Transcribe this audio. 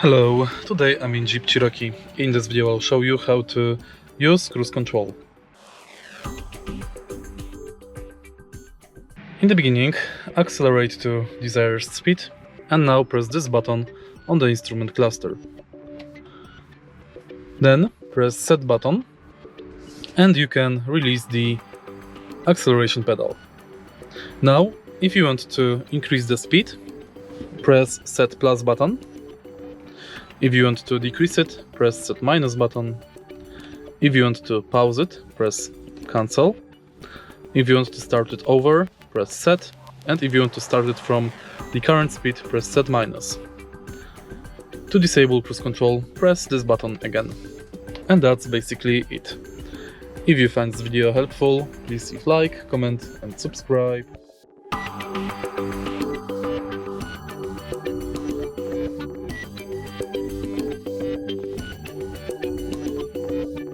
Hello, today I'm in Jeep Cherokee. In this video I'll show you how to use cruise control. In the beginning, accelerate to desired speed and now press this button on the instrument cluster. Then press set button and you can release the acceleration pedal. Now, if you want to increase the speed, press set plus button. If you want to decrease it, press set minus button. If you want to pause it, press cancel. If you want to start it over, press set. And if you want to start it from the current speed, press set minus. To disable cruise control, press this button again. And that's basically it. If you find this video helpful, please leave like, comment and subscribe.